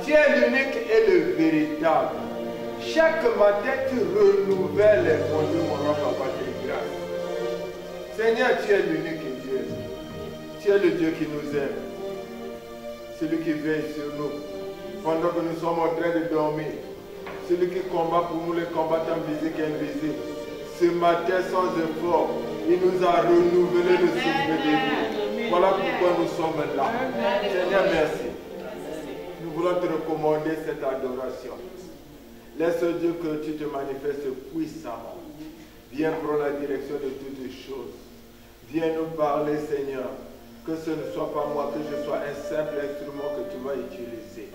Tu es l'unique et le véritable. Chaque matin, tu renouvelles les conduits, mon roi, papa, de grâce. Seigneur, tu es l'unique Dieu. Tu es le Dieu qui nous aime. Celui qui veille sur nous. Pendant que nous sommes en train de dormir. Celui qui combat pour nous les combattants physiques et invisibles. Ce matin, sans effort, il nous a renouvelé le souffle de vie. Voilà pourquoi nous sommes là. Seigneur, merci. Nous voulons te recommander cette adoration. Laisse Dieu que tu te manifestes puissamment. Viens prendre la direction de toutes les choses. Viens nous parler, Seigneur. Que ce ne soit pas moi, que je sois un simple instrument que tu vas utiliser.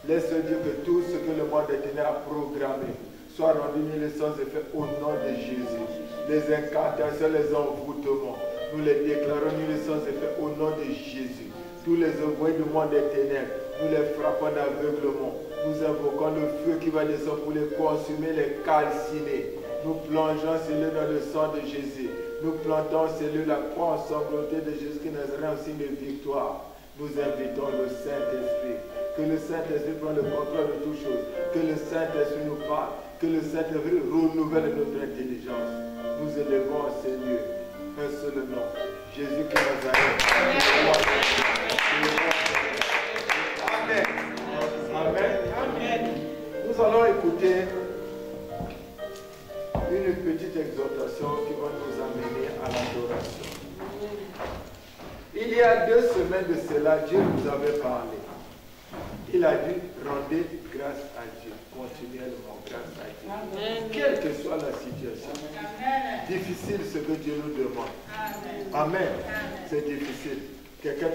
Laisse Dieu que tout ce que le monde des ténèbres a programmé soit rendu nul sans effet au nom de Jésus. Les incantations, les envoûtements, nous les déclarons nul sans effet au nom de Jésus. Tous les envoyés du monde des ténèbres, nous les frappons d'aveuglement. Nous invoquons le feu qui va descendre pour les consumer, les calciner. Nous plongeons celui dans le sang de Jésus. Nous plantons celui la croix ensanglantée de Jésus qui nous rend un signe de victoire. Nous invitons le Saint-Esprit. Que le Saint-Esprit prenne le contrôle de toutes choses. Que le Saint-Esprit nous parle. Que le Saint-Esprit renouvelle notre intelligence. Nous élevons à ce lieu un seul nom. Jésus qui Nazareth. Amen. Amen. Amen. Nous allons écouter une petite exhortation qui va nous amener à l'adoration. Il y a 2 semaines de cela, Dieu nous avait parlé. Il a dit, rendez grâce à Dieu, continuellement grâce à Dieu. Amen. Quelle que soit la situation. Amen. Difficile ce que Dieu nous demande. Amen. Amen. C'est difficile. Quelqu'un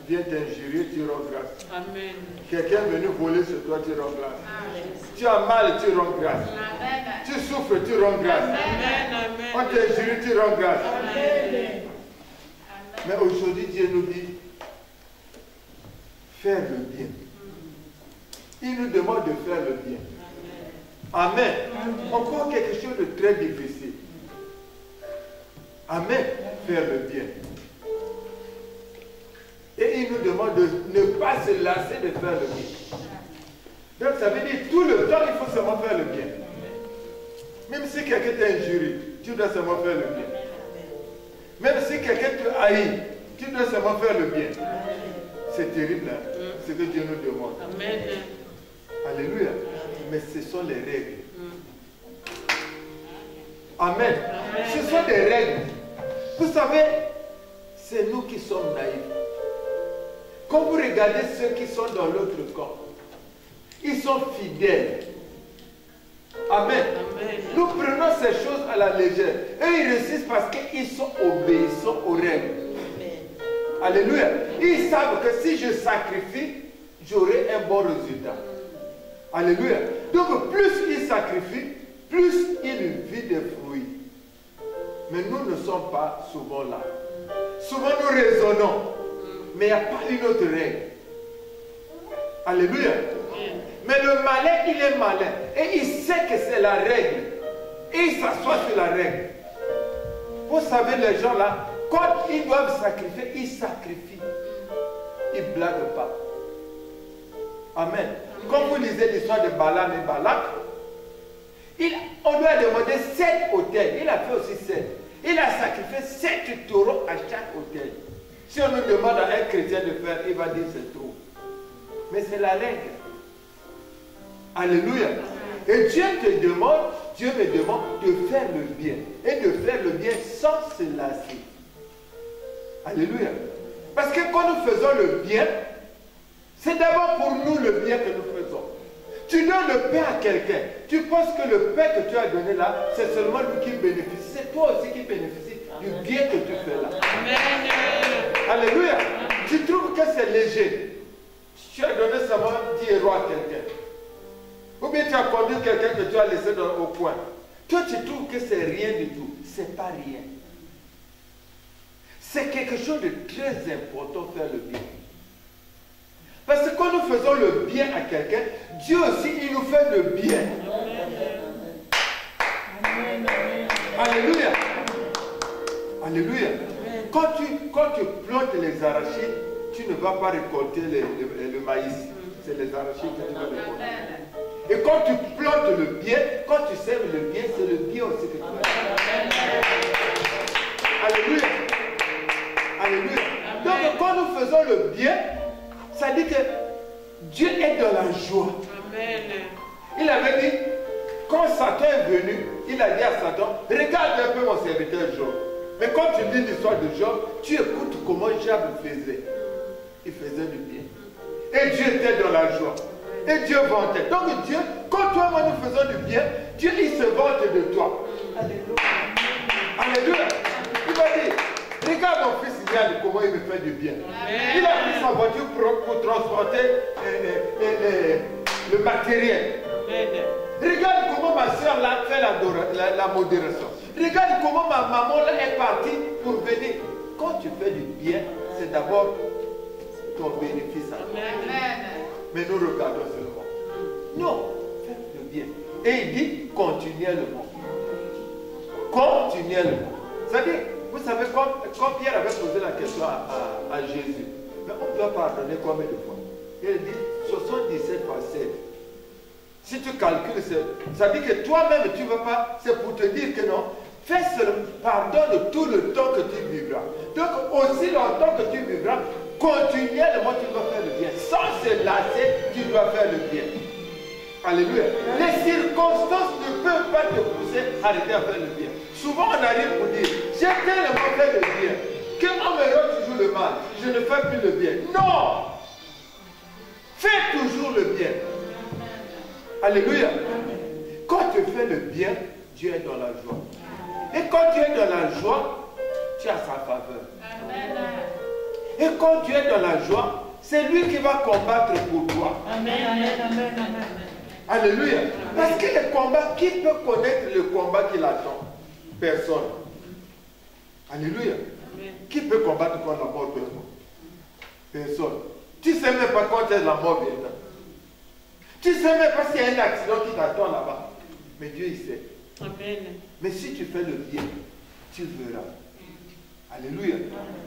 vient t'injurier, tu rends grâce. Amen. Quelqu'un est venu voler sur toi, tu rends grâce. Amen. Tu as mal, tu rends grâce. Amen. Tu souffres, tu rends grâce. Amen. On t'injurie, tu rends grâce. Amen. Mais aujourd'hui, Dieu nous dit, faire le bien. Il nous demande de faire le bien. Amen. Encore quelque chose de très difficile. Amen. Faire le bien. Et il nous demande de ne pas se lasser de faire le bien. Donc ça veut dire tout le temps, il faut seulement faire le bien. Même si quelqu'un t'injurie, tu dois seulement faire le bien. Même si quelqu'un te haït, tu dois seulement faire le bien. C'est terrible, hein? Ce que Dieu nous demande. Amen. Alléluia. Mais ce sont les règles. Amen. Ce sont des règles. Vous savez, c'est nous qui sommes naïfs. Quand vous regardez ceux qui sont dans l'autre camp, ils sont fidèles. Amen. Amen. Nous prenons ces choses à la légère. Et ils réussissent parce qu'ils sont obéissants aux règles. Amen. Alléluia. Ils savent que si je sacrifie, j'aurai un bon résultat. Alléluia. Donc plus ils sacrifient, plus ils vivent des fruits. Mais nous ne sommes pas souvent là. Souvent nous raisonnons. Mais il n'y a pas une autre règle. Alléluia. Mais le malin, il est malin. Et il sait que c'est la règle. Et il s'assoit sur la règle. Vous savez, les gens là, quand ils doivent sacrifier, ils sacrifient. Ils ne blaguent pas. Amen. Comme vous lisez l'histoire de Balaam et Balak, on lui a demandé 7 autels. Il a fait aussi 7. Il a sacrifié 7 taureaux à chaque autel. Si on nous demande à un chrétien de faire, il va dire c'est trop. Mais c'est la règle. Alléluia. Et Dieu me demande de faire le bien. Et de faire le bien sans se lasser. Alléluia. Parce que quand nous faisons le bien, c'est d'abord pour nous le bien que nous faisons. Tu donnes le pain à quelqu'un. Tu penses que le pain que tu as donné là, c'est seulement lui qui bénéficie. C'est toi aussi qui bénéficie du bien que tu fais là. Amen. Alléluia. Tu trouves que c'est léger. Tu as donné seulement 10 euros à quelqu'un. Ou bien tu as conduit quelqu'un que tu as laissé au coin. Toi, tu trouves que c'est rien du tout. C'est pas rien. C'est quelque chose de très important faire le bien. Parce que quand nous faisons le bien à quelqu'un, Dieu aussi, il nous fait le bien. Amen. Alléluia. Alléluia. Quand tu plantes les arachides, tu ne vas pas récolter le maïs. c'est les arachides que tu vas récolter. Et quand tu plantes le bien, quand tu sèmes le bien, c'est le bien aussi que tu vas récolter. Alléluia. Alléluia. Donc quand nous faisons le bien, ça dit que Dieu est dans la joie. Amen. Il avait dit, quand Satan est venu, il a dit à Satan, regarde un peu mon serviteur Job. Mais quand tu lis l'histoire de Job, tu écoutes comment Job faisait. Il faisait du bien. Et Dieu était dans la joie. Et Dieu vantait. Donc Dieu, quand toi et moi nous faisons du bien, Dieu il se vante de toi. Alléluia. Alléluia. Il va dire, regarde mon fils Yann, comment il me fait du bien. Amen. Il a pris sa voiture pour transporter le matériel. Amen. Regarde comment ma soeur l'a fait la modération. Regarde comment ma maman là est partie pour venir. Quand tu fais du bien, c'est d'abord ton bénéfice à toi. Mais nous regardons seulement. Non, fais le bien. Et il dit continuellement. Continuellement. C'est-à-dire, vous savez, quand Pierre avait posé la question à Jésus, mais on doit pardonner combien de fois? Il dit 77 fois 7. Si tu calcules, ça dit que toi-même tu ne vas pas, c'est pour te dire que non, fais pardonne tout le temps que tu vivras. Donc aussi longtemps que tu vivras, continuellement tu dois faire le bien. Sans se lasser, tu dois faire le bien. Alléluia. Les circonstances ne peuvent pas te pousser à arrêter à faire le bien. Souvent on arrive pour dire, j'ai tellement fait le bien, qu'on me rend toujours le mal, je ne fais plus le bien. Non! Fais toujours le bien. Alléluia. Quand tu fais le bien, Dieu est dans la joie. Et quand tu es dans la joie, tu as sa faveur. Et quand tu es dans la joie, c'est lui qui va combattre pour toi. Alléluia. Parce que le combat, qui peut connaître le combat qui l'attend? Personne. Alléluia. Qui peut combattre contre la mort? Personne. Tu ne sais même pas quand est la mort viendra. Tu ne sais même pas s'il y a un accident qui t'attend là-bas. Mais Dieu, il sait. Amen. Mais si tu fais le bien, tu verras. Alléluia.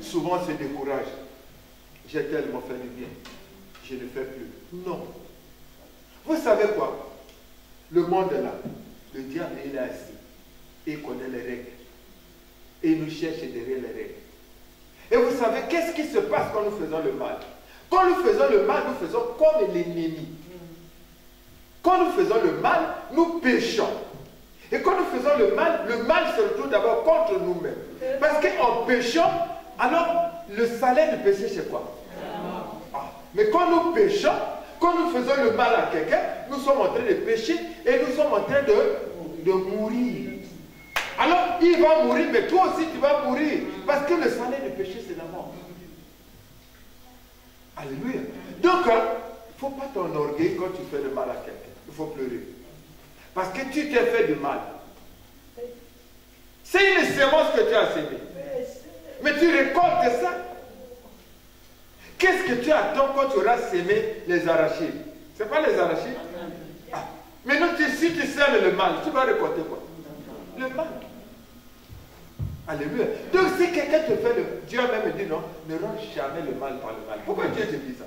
Souvent, c'est décourage. J'ai tellement fait du bien. Je ne fais plus. Non. Vous savez quoi? Le monde est là. Le diable, il est assis. Il connaît les règles. Et il nous cherche derrière les règles. Et vous savez, qu'est-ce qui se passe quand nous faisons le mal? Quand nous faisons le mal, nous faisons comme l'ennemi. Quand nous faisons le mal, nous péchons. Et quand nous faisons le mal se retrouve d'abord contre nous-mêmes. Parce qu'en péchant, alors le salaire du péché, c'est quoi? Mais quand nous péchons, quand nous faisons le mal à quelqu'un, nous sommes en train de pécher et nous sommes en train de mourir. Alors, il va mourir, mais toi aussi tu vas mourir. Parce que le salaire du péché, c'est la mort. Alléluia. Donc, il ne faut pas t'enorgueillir quand tu fais le mal à quelqu'un. Il faut pleurer. Parce que tu t'es fait du mal. C'est une sémence que tu as sémée. Mais tu récoltes ça. Qu'est-ce que tu attends quand tu auras sémé les arachides? Ce n'est pas les arachides. Ah. Mais non, si tu sèmes le mal, tu vas récolter quoi? Le mal. Alléluia. Donc si quelqu'un te fait le... Dieu a même dit non, ne rends jamais le mal par le mal. Pourquoi Dieu te dit ça?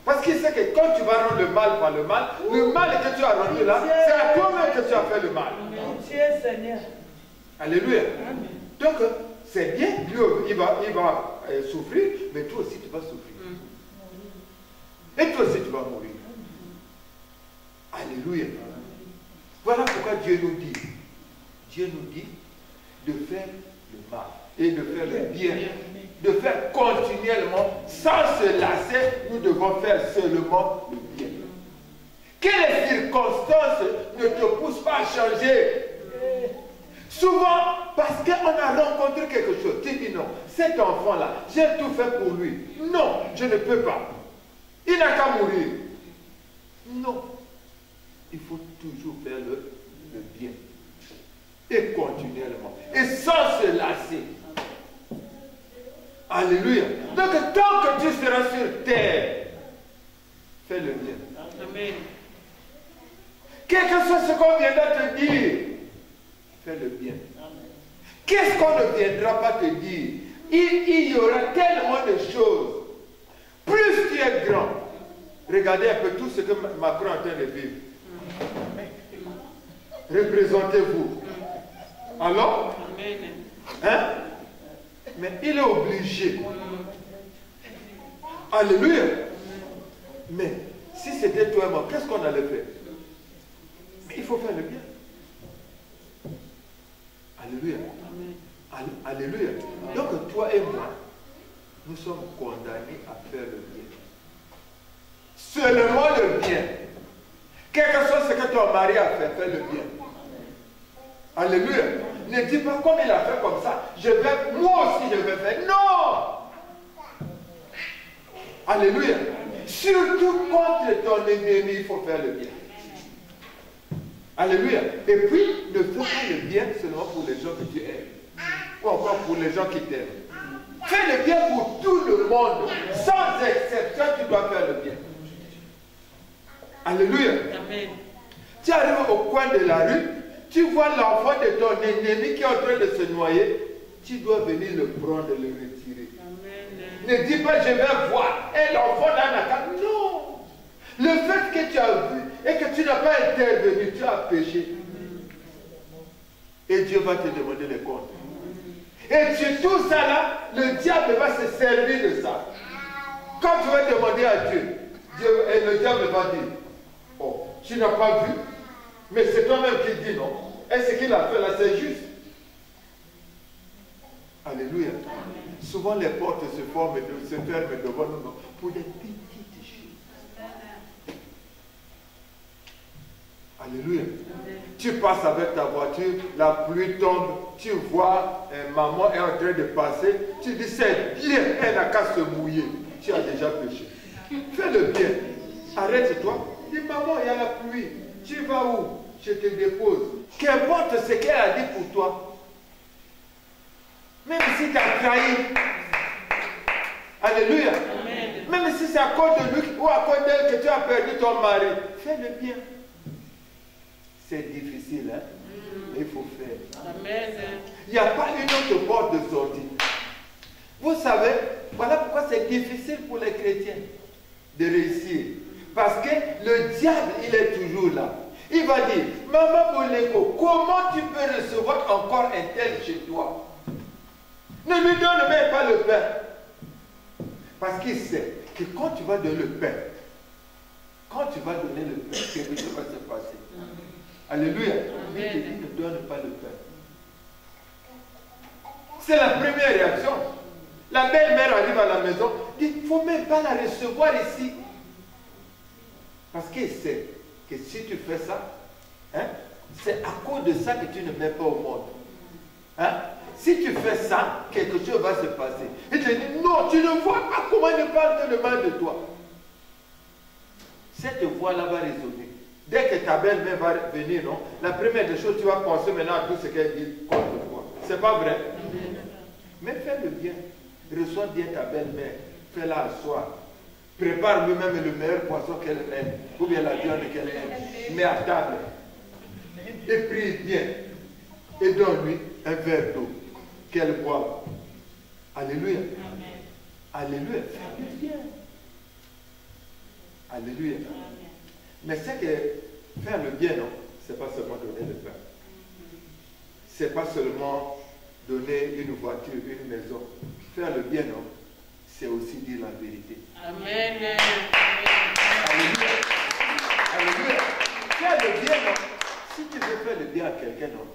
Parce qu'il sait que quand tu vas rendre le mal par le mal que tu as rendu là, c'est à toi-même que tu as fait le mal. Seigneur. Alléluia. Amen. Donc, c'est bien, lui, il va souffrir, mais toi aussi tu vas souffrir. Et toi aussi tu vas mourir. Alléluia. Voilà pourquoi Dieu nous dit de faire le mal et de faire le bien. De faire continuellement, sans se lasser, nous devons faire seulement le bien. Que les circonstances ne te poussent pas à changer. Souvent, parce qu'on a rencontré quelque chose, tu dis non, cet enfant-là, j'ai tout fait pour lui. Non, je ne peux pas. Il n'a qu'à mourir. Non. Il faut toujours faire le bien. Et continuellement. Et sans se lasser. Alléluia. Donc, tant que tu seras sur terre, fais le bien. Amen. Quel que soit ce qu'on viendra te dire, fais le bien. Qu'est-ce qu'on ne viendra pas te dire? Il y aura tellement de choses. Plus tu es grand, Regardez un peu tout ce que Macron est en train de vivre. Représentez-vous. Alors, hein? Mais il est obligé. Alléluia. Mais si c'était toi et moi, qu'est-ce qu'on allait faire? Mais il faut faire le bien. Alléluia. Alléluia. Donc toi et moi, nous sommes condamnés à faire le bien. Seulement le bien. Quel que soit ce que ton mari a fait, fais le bien. Alléluia. Ne dis pas comme il a fait comme ça, moi aussi je vais faire. Non! Alléluia. Surtout contre ton ennemi, il faut faire le bien. Alléluia. Et puis, ne fais pas le bien seulement pour les gens que tu aimes. Ou encore pour les gens qui t'aiment. Fais le bien pour tout le monde. Sans exception, tu dois faire le bien. Alléluia. Amen. Tu arrives au coin de la rue, tu vois l'enfant de ton ennemi qui est en train de se noyer, tu dois venir le prendre et le retirer. Amen. Ne dis pas je vais voir. Et l'enfant dans la carte. Non. Le fait que tu as vu et que tu n'as pas intervenu, tu as péché. Et Dieu va te demander les comptes. Et sur tout ça là, le diable va se servir de ça. Quand tu vas demander à Dieu, et le diable va dire, oh, tu n'as pas vu, mais c'est toi-même qui dis non. Et ce qu'il a fait là, c'est juste. Alléluia. Souvent les portes se ferment devant nous pour des petites choses. Alléluia. Tu passes avec ta voiture, la pluie tombe, tu vois maman est en train de passer, tu dis c'est bien, elle n'a qu'à se mouiller. Tu as déjà péché. Fais le bien. Arrête-toi. Dis maman, il y a la pluie. Tu vas où? Je te dépose. Qu'importe ce qu'elle a dit pour toi. Même si tu as trahi. Alléluia. Amen. Même si c'est à cause de lui ou à cause d'elle que tu as perdu ton mari. Fais le bien. C'est difficile, hein? Mais il faut faire. Amen. Il n'y a pas une autre porte de sortie. Vous savez, voilà pourquoi c'est difficile pour les chrétiens de réussir. Parce que le diable, il est toujours là. Il va dire, maman Boleko, comment tu peux recevoir encore un tel chez toi? Ne lui donne même pas le pain. Parce qu'il sait que quand tu vas donner le pain, quelque chose va se passer. Alléluia. Il te dit, ne donne pas le pain. C'est la première réaction. La belle-mère arrive à la maison, dit, il ne faut même pas la recevoir ici. Parce qu'il sait que si tu fais ça, hein, c'est à cause de ça que tu ne mets pas au monde. Hein? Si tu fais ça, quelque chose va se passer. Il te dit, non, tu ne vois pas comment il parle de mal de toi. Cette voix-là va résonner. Dès que ta belle-mère va venir, non, la première des choses, tu vas penser maintenant à tout ce qu'elle dit contre toi. C'est pas vrai? Mais fais le bien. Reçois bien ta belle-mère. Fais-la asseoir. Prépare lui-même le meilleur poisson qu'elle aime. Ou bien la viande qu'elle aime. Mets à table. Et prie bien. Et donne-lui un verre d'eau qu'elle boive. Alléluia. Alléluia. Fais le bien. Alléluia. Mais c'est que faire le bien, non, c'est pas seulement donner le pain. C'est pas seulement donner une voiture, une maison. Faire le bien, non, c'est aussi dire la vérité. Amen. Alléluia. Alléluia. Faire le bien, non, si tu veux faire le bien à quelqu'un, non,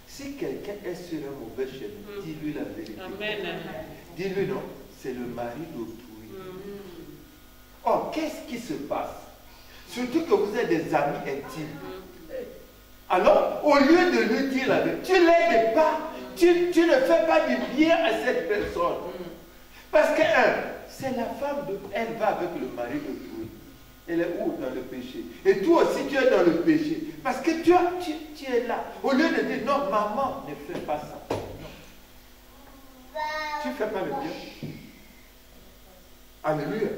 si quelqu'un est sur un mauvais chemin, dis-lui la vérité. Amen. Dis-lui, non, c'est le mari d'autrui. Or, qu'est-ce qui se passe? Surtout que vous êtes des amis intimes. Alors, au lieu de lui dire la vérité, tu ne l'aides pas. Tu ne fais pas du bien à cette personne. Parce que, c'est la femme, elle va avec le mari d'autrui. Elle est où? Dans le péché. Et toi aussi, tu es dans le péché. Parce que tu es là. Au lieu de dire, non, maman, ne fais pas ça. Non. Tu ne fais pas le bien. Alléluia.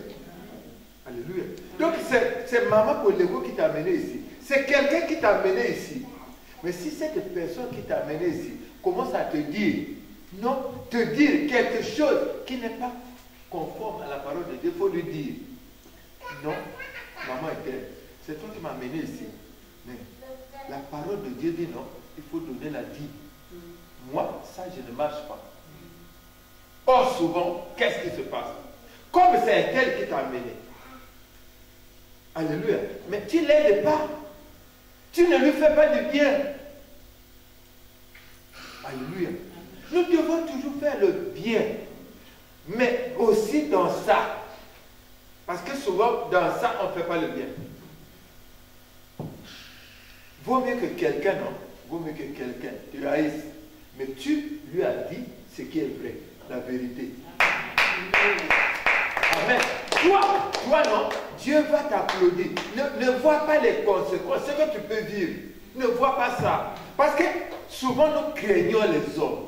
Alléluia. Donc, c'est maman Boleko qui t'a amené ici. C'est quelqu'un qui t'a amené ici. Mais si cette personne qui t'a amené ici commence à te dire, non, te dire quelque chose qui n'est pas conforme à la parole de Dieu, il faut lui dire, non, maman était, c'est toi qui m'as amené ici. Mais la parole de Dieu dit non, il faut donner la dîme. Moi, ça, je ne marche pas. Or, souvent, qu'est-ce qui se passe? Comme c'est un tel qui t'a amené. Alléluia. Mais tu ne l'aides pas. Tu ne lui fais pas du bien. Alléluia. Nous devons toujours faire le bien. Mais aussi dans ça. Parce que souvent, dans ça, on ne fait pas le bien. Vaut mieux que quelqu'un, non? Vaut mieux que quelqu'un te haïsse. Mais tu lui as dit ce qui est vrai, la vérité. Amen. Toi non, Dieu va t'applaudir. Ne vois pas les conséquences, ce que tu peux vivre. Ne vois pas ça. Parce que souvent nous craignons les hommes.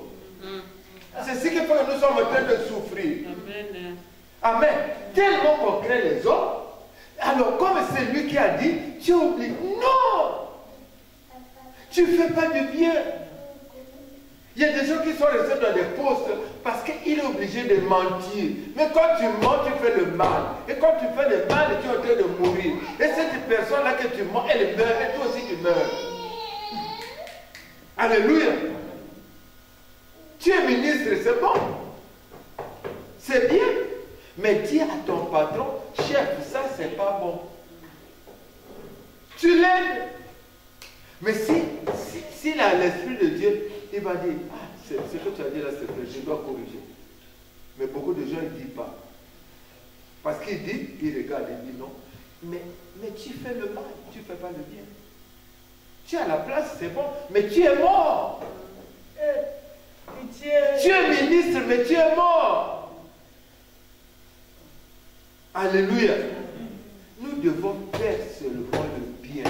C'est ce qui fait que nous sommes en train de souffrir. Amen. Amen. Tellement qu'on craint les hommes. Alors comme c'est lui qui a dit, tu oublies. Non! Tu ne fais pas du bien. Il y a des gens qui sont restés dans des postes parce qu'il est obligé de mentir. Mais quand tu mens, tu fais le mal. Et quand tu fais le mal, tu es en train de mourir. Et cette personne-là que tu mens, elle meurt. Et toi aussi, tu meurs. Alléluia. Tu es ministre, c'est bon. C'est bien. Mais dis à ton patron, chef, ça, c'est pas bon. Tu l'aides. Mais s'il a l'Esprit de Dieu, il va dire, ah, ce que tu as dit là, c'est vrai, je dois corriger. Mais beaucoup de gens ne disent pas. Parce qu'il dit, il regarde, il dit non. Mais tu fais le mal, tu ne fais pas le bien. Tu es à la place, c'est bon, mais tu es mort. Tu es ministre, mais tu es mort. Alléluia. Nous devons faire seulement le bien.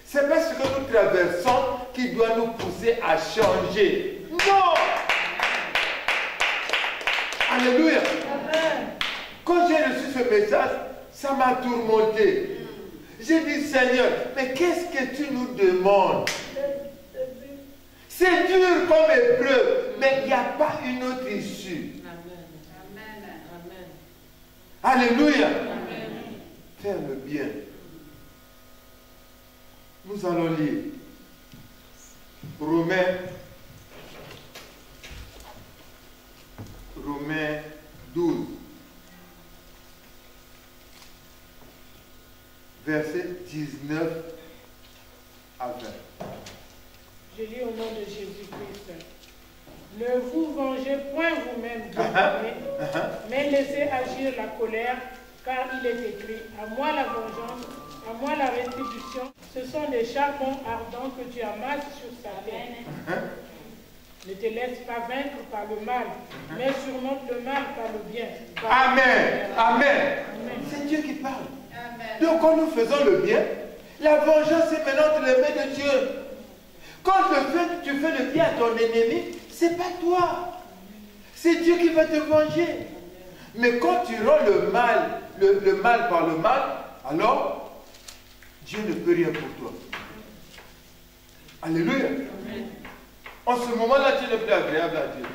C'est pas ce que nous traversons qui doit nous pousser à changer. Non! Alléluia! Quand j'ai reçu ce message, ça m'a tourmenté. J'ai dit, Seigneur, mais qu'est-ce que tu nous demandes? C'est dur comme épreuve, mais il n'y a pas une autre issue. Alléluia! Faire le bien. Nous allons lire Romains 12, versets 19 à 20. Je lis au nom de Jésus-Christ. Ne vous vengez point vous-même, mais laissez agir la colère, car il est écrit, à moi la vengeance, à moi la restitution. Ce sont des charbons ardents que tu amasses sur sa tête. Ne te laisse pas vaincre par le mal, mais surmonte le mal par le bien. Amen. Amen. C'est Dieu qui parle. Amen. Donc quand nous faisons le bien, la vengeance est maintenant entre les mains de Dieu. Quand tu fais le bien à ton ennemi, c'est pas toi. C'est Dieu qui va te venger. Mais quand tu rends le mal, le mal par le mal, alors Dieu ne peut rien pour toi. Alléluia. Amen. En ce moment-là, tu n'es plus agréable à Dieu.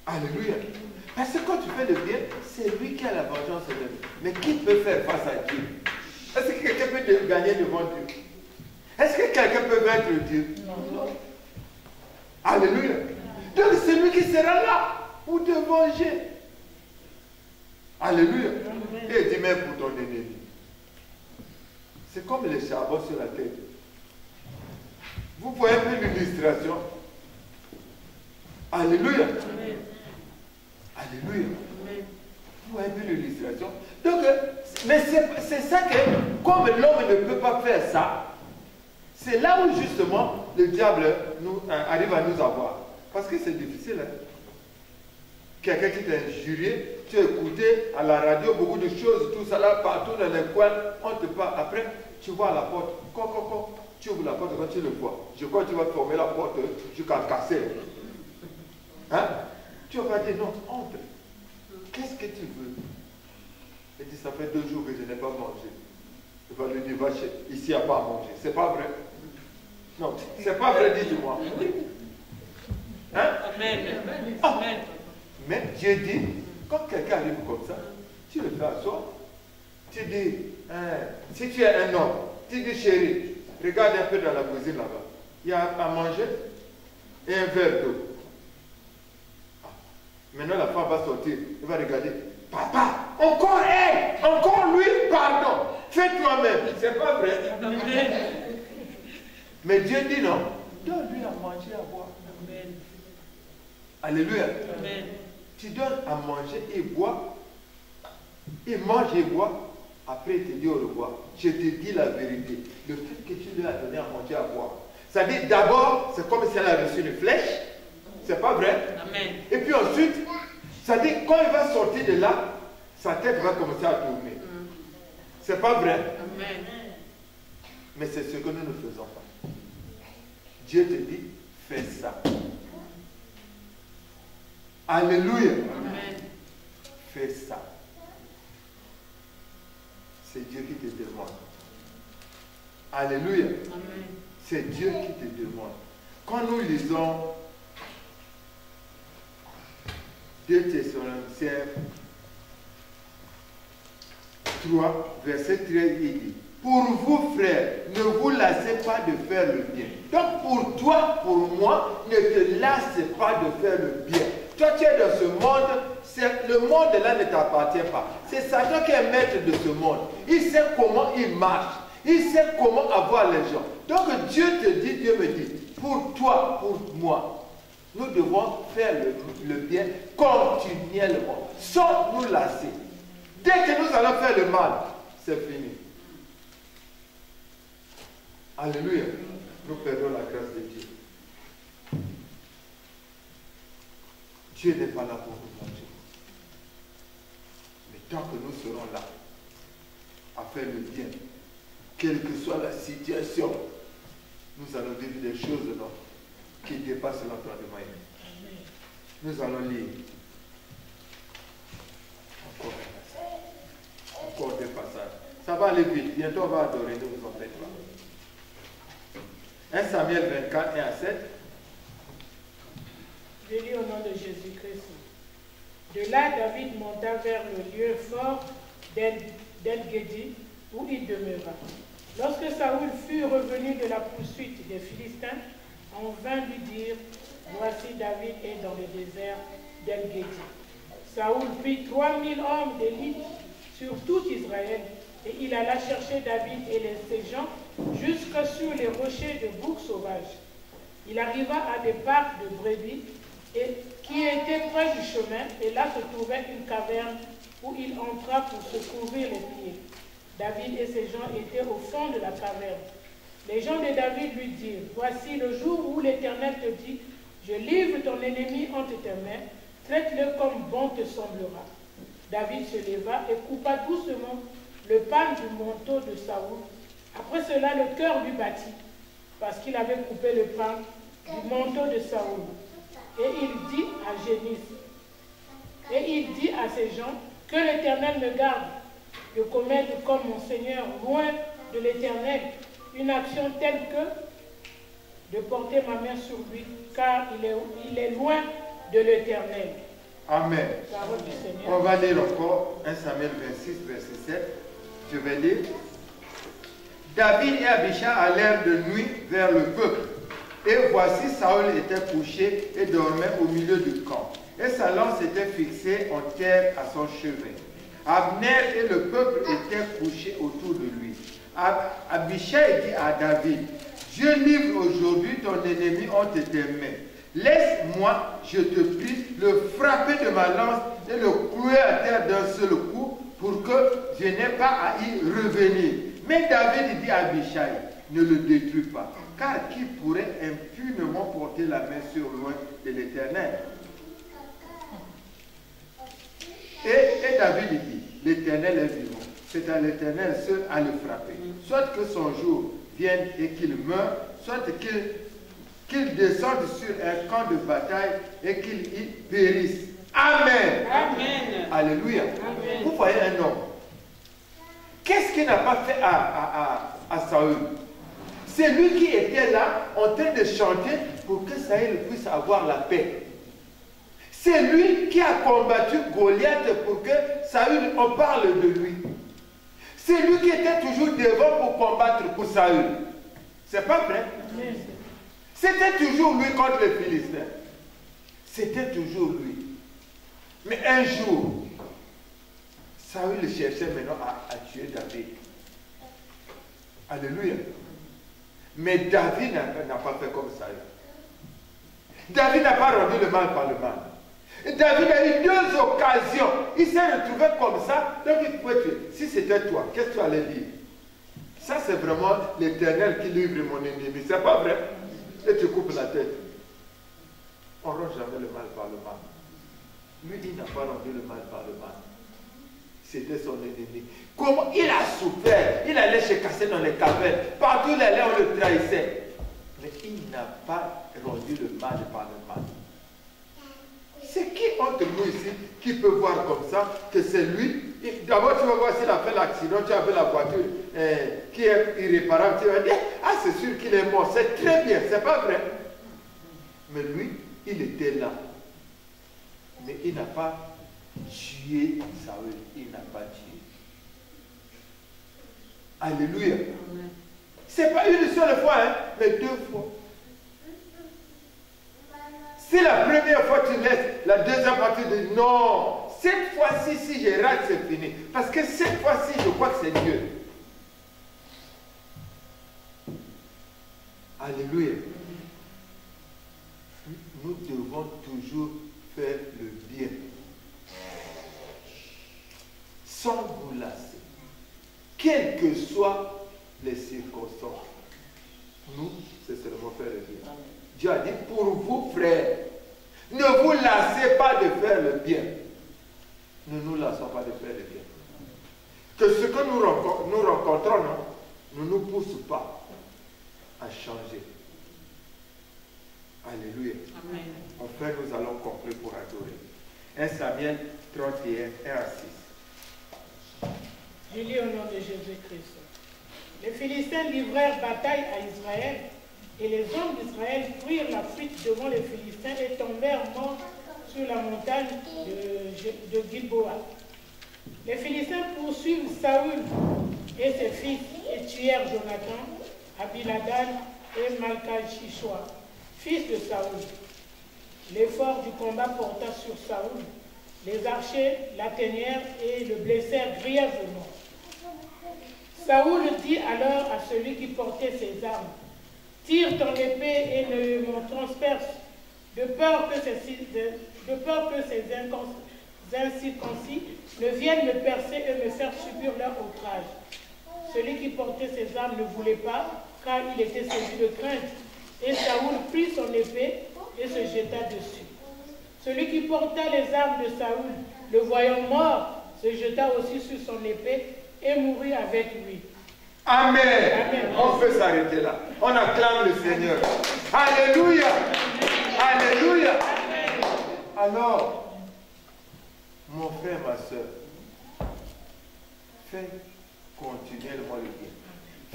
Alléluia. Parce que quand tu fais le bien, c'est lui qui a la vengeance. Mais qui peut faire face à Dieu? Est-ce que quelqu'un peut gagner devant Dieu? Est-ce que quelqu'un peut vaincre Dieu? Non. Alléluia. Donc c'est lui qui sera là pour te venger. Alléluia. Et dis même pour ton ennemi. C'est comme les charbons sur la tête. Vous voyez un peu l'illustration. Alléluia. Alléluia. Vous voyez un peu l'illustration. Donc, mais c'est ça que, comme l'homme ne peut pas faire ça, c'est là où justement le diable arrive à nous avoir. Parce que c'est difficile. Hein? Quelqu'un qui t'a injurié, tu as écouté à la radio beaucoup de choses, tout ça là, partout dans les coins, on te parle. Après, tu vois à la porte, tu ouvres la porte quand tu le vois. Je crois que tu vas fermer la porte jusqu'à casser. Hein? Tu vas dire non, entre. Qu'est-ce que tu veux? Il dit, ça fait 2 jours que je n'ai pas mangé. Il va lui dire, va ici, il n'y a pas à manger. C'est pas vrai? Non, c'est pas vrai, dis-moi. Hein? Amen. Ah. Mais Dieu dit, Quand quelqu'un arrive comme ça, tu le fais asseoir. Tu dis, si tu es un homme, tu dis chérie, regarde un peu dans la cuisine là-bas. Il y a à manger et un verre d'eau. Maintenant la femme va sortir, elle va regarder. Papa, encore elle, encore lui, pardon. Fais toi-même. C'est pas vrai. Mais Dieu dit non. Donne-lui à manger, à boire. Amen. Alléluia. Amen. Tu donnes à manger et boire. Il mange et boit. Après, il te dit au revoir. Je te dis la vérité. Le fait que tu lui as donné à manger, à boire. Ça dit d'abord, c'est comme si elle a reçu une flèche. C'est pas vrai? Amen. Et puis ensuite, ça dit quand il va sortir de là, sa tête va commencer à tourner. C'est pas vrai? Amen. Mais c'est ce que nous ne faisons pas. Dieu te dit, fais ça. Alléluia. Amen. Fais ça. C'est Dieu qui te demande. Alléluia. Amen. C'est Dieu qui te demande. Quand nous lisons 2 Thessaloniciens 3, verset 13, il dit, pour vous, frères, ne vous lassez pas de faire le bien. Donc pour toi, pour moi, ne te lasse pas de faire le bien. Toi, tu es dans ce monde, le monde là ne t'appartient pas. C'est Satan qui est maître de ce monde. Il sait comment il marche. Il sait comment avoir les gens. Donc Dieu te dit, Dieu me dit, pour toi, pour moi, nous devons faire le bien continuellement, sans nous lasser. Dès que nous allons faire le mal, c'est fini. Alléluia. Nous perdons la grâce de Dieu. Dieu n'est pas là pour nous manger. Mais tant que nous serons là, à faire le bien, quelle que soit la situation, nous allons vivre des choses qui dépassent l'entendement humain. Nous allons lire encore un passage. Encore des passages. Ça va aller vite. Bientôt on va adorer, ne vous en faites pas. 1 Samuel 24, 1 à 7. Je lis au nom de Jésus-Christ. De là, David monta vers le lieu fort d'En-Gedi, où il demeura. Lorsque Saoul fut revenu de la poursuite des Philistins, on vint lui dire, voici David est dans le désert d'En-Gedi. Saoul prit 3000 hommes d'élite sur tout Israël, et il alla chercher David et ses gens jusque sur les rochers de boucs sauvages. Il arriva à des parcs de brebis qui étaient près du chemin, et là se trouvait une caverne où il entra pour se couvrir les pieds. David et ses gens étaient au fond de la caverne. Les gens de David lui dirent, voici le jour où l'Éternel te dit, je livre ton ennemi entre tes mains, traite-le comme bon te semblera. David se leva et coupa doucement le pan du manteau de Saoul. Après cela, le cœur lui battit, parce qu'il avait coupé le pan du manteau de Saoul. Et il dit à Génis, et il dit à ses gens, que l'Éternel me garde de commettre comme mon Seigneur, loin de l'Éternel, une action telle que de porter ma main sur lui, car il est loin de l'Éternel. Amen. Parole du Seigneur. On va lire encore 1 Samuel 26, verset 7. Je vais lire. David et Abishai allèrent de nuit vers le peuple. Et voici, Saül était couché et dormait au milieu du camp. Et sa lance était fixée en terre à son chevet. Abner et le peuple étaient couchés autour de lui. Abishai dit à David, je livre aujourd'hui ton ennemi entre tes mains. Laisse-moi, je te prie, le frapper de ma lance et le clouer à terre d'un seul coup pour que je n'ai pas à y revenir. Mais David dit à Abishai, ne le détruis pas, car qui pourrait impunément porter la main sur loin de l'Éternel? Et David dit, l'Éternel est vivant, c'est à l'Éternel seul à le frapper. Soit que son jour vienne et qu'il meure, soit qu'il descende sur un camp de bataille et qu'il y périsse. Amen. Amen. Alléluia. Amen. Vous voyez un homme. Qu'est-ce qu'il n'a pas fait à Saül? C'est lui qui était là en train de chanter pour que Saül puisse avoir la paix. C'est lui qui a combattu Goliath pour que Saül, on parle de lui. C'est lui qui était toujours devant pour combattre pour Saül. C'est pas vrai? C'était toujours lui contre les Philistins. C'était toujours lui. Mais un jour, Saül cherchait maintenant à tuer David. Alléluia. Mais David n'a pas fait comme Saül. David n'a pas rendu le mal par le mal. David a eu 2 occasions. Il s'est retrouvé comme ça. Donc il pouvait tuer. Si c'était toi, qu'est-ce que tu allais dire? Ça, c'est vraiment l'Éternel qui livre mon ennemi. C'est pas vrai? Et tu coupes la tête. On ne rend jamais le mal par le mal. Lui, il n'a pas rendu le mal par le mal. C'était son ennemi. Comment il a souffert. Il allait se casser dans les cavernes. Partout où il allait, on le trahissait. Mais il n'a pas rendu le mal par le mal. C'est qui entre nous ici qui peut voir comme ça que c'est lui? D'abord, tu vas voir s'il a fait l'accident, tu as vu la voiture qui est irréparable. Tu vas dire, ah, c'est sûr qu'il est mort. C'est très bien, c'est pas vrai. Mais lui, il était là. Mais il n'a pas tué Saül. Il n'a pas tué. Alléluia. C'est pas une seule fois, hein, mais 2 fois. Si la première fois tu laisses, la deuxième fois tu dis non, cette fois-ci, si je rate, c'est fini. Parce que cette fois-ci, je crois que c'est Dieu. Alléluia. Nous devons toujours faire le bien. Sans nous lasser. Quelles que soient les circonstances. Nous, c'est seulement faire le bien. Dieu a dit, pour vous, frères, ne vous lassez pas de faire le bien. Ne nous lassons pas de faire le bien. Que ce que nous rencontrons, ne nous pousse pas à changer. Alléluia. Amen. Enfin, nous allons conclure pour adorer. 1 Samuel 31, 1 à 6. Je lis au nom de Jésus-Christ. Les Philistins livrèrent bataille à Israël, et les hommes d'Israël prirent la fuite devant les Philistins et tombèrent morts sur la montagne de Gilboa. Les Philistins poursuivent Saül et ses fils et tuèrent Jonathan, Abinadab et Malchishua, fils de Saül. L'effort du combat porta sur Saül. Les archers l'atteignèrent et le blessèrent grièvement. Saül dit alors à celui qui portait ses armes, « Tire ton épée et ne m'en transperce, de peur que ces incirconcis ne viennent me percer et me faire subir leur outrage. » Celui qui portait ses armes ne voulait pas, car il était saisi de crainte. Et Saül prit son épée et se jeta dessus. Celui qui porta les armes de Saül, le voyant mort, se jeta aussi sur son épée et mourut avec lui. Amen. Amen. On peut s'arrêter là. On acclame le Seigneur. Alléluia. Alléluia. Alors, mon frère, ma soeur, fais continuellement le bien.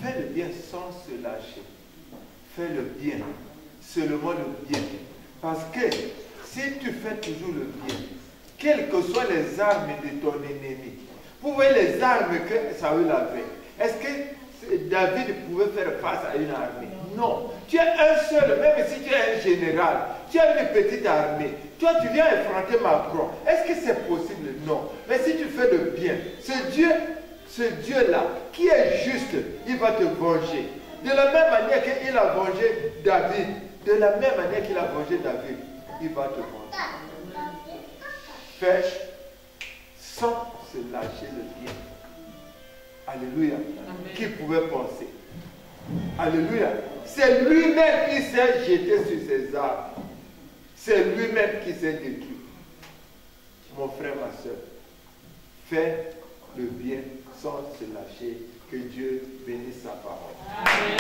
Fais le bien sans se lâcher. Fais le bien. Seulement le bien. Parce que si tu fais toujours le bien, quelles que soient les armes de ton ennemi, vous voyez les armes que Saül avait. Est-ce que David pouvait faire face à une armée? Non. Tu es un seul, même si tu es un général, tu as une petite armée. Toi, tu viens affronter Macron. Est-ce que c'est possible? Non. Mais si tu fais le bien, ce Dieu-là, qui est juste, il va te venger. De la même manière qu'il a vengé David, de la même manière qu'il a vengé David, il va te venger. Fais sans se lâcher le bien. Alléluia. Amen. Qui pouvait penser? Alléluia. C'est lui-même qui s'est jeté sur ses armes. C'est lui-même qui s'est détruit. Mon frère, ma soeur, fais le bien sans se lâcher. Que Dieu bénisse sa parole. Amen.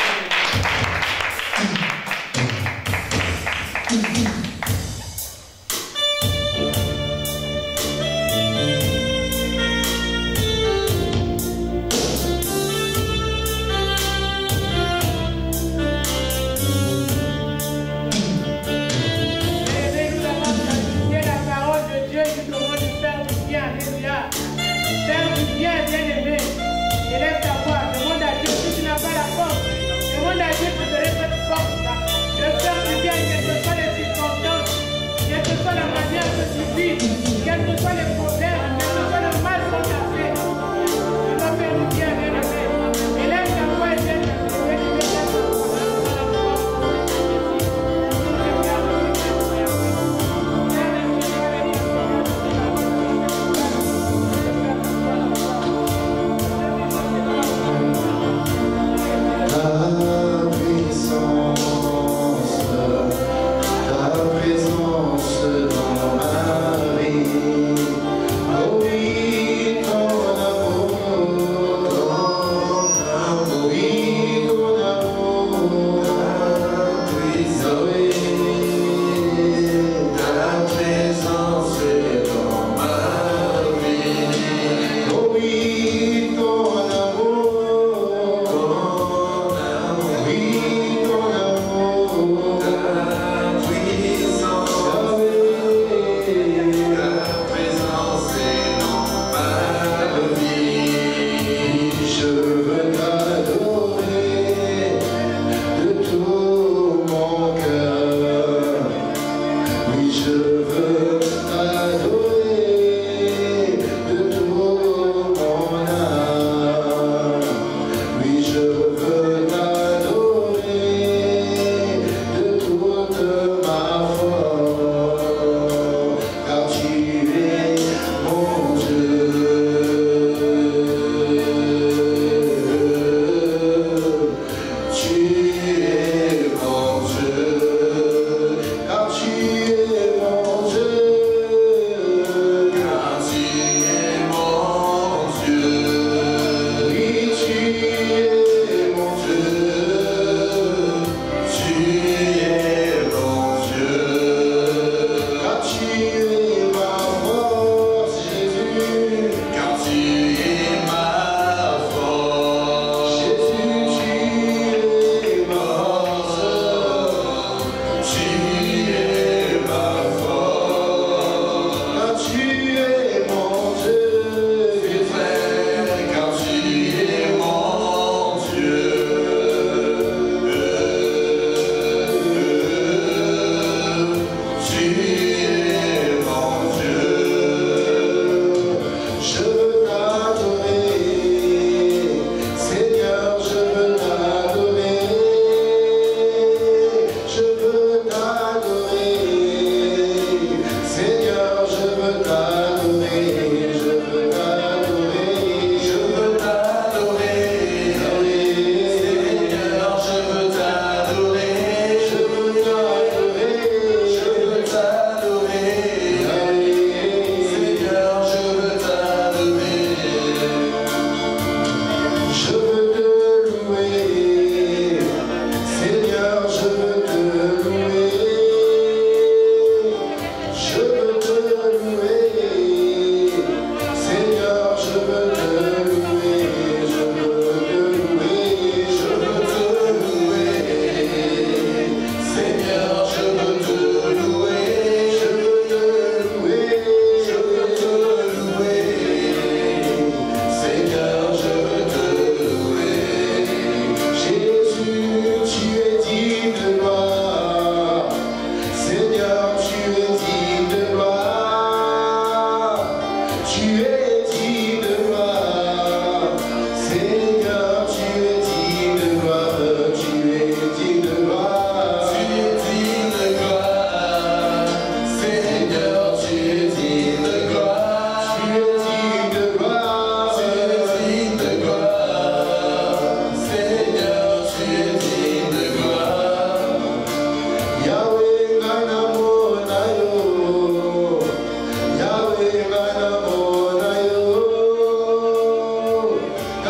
La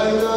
Alléluia.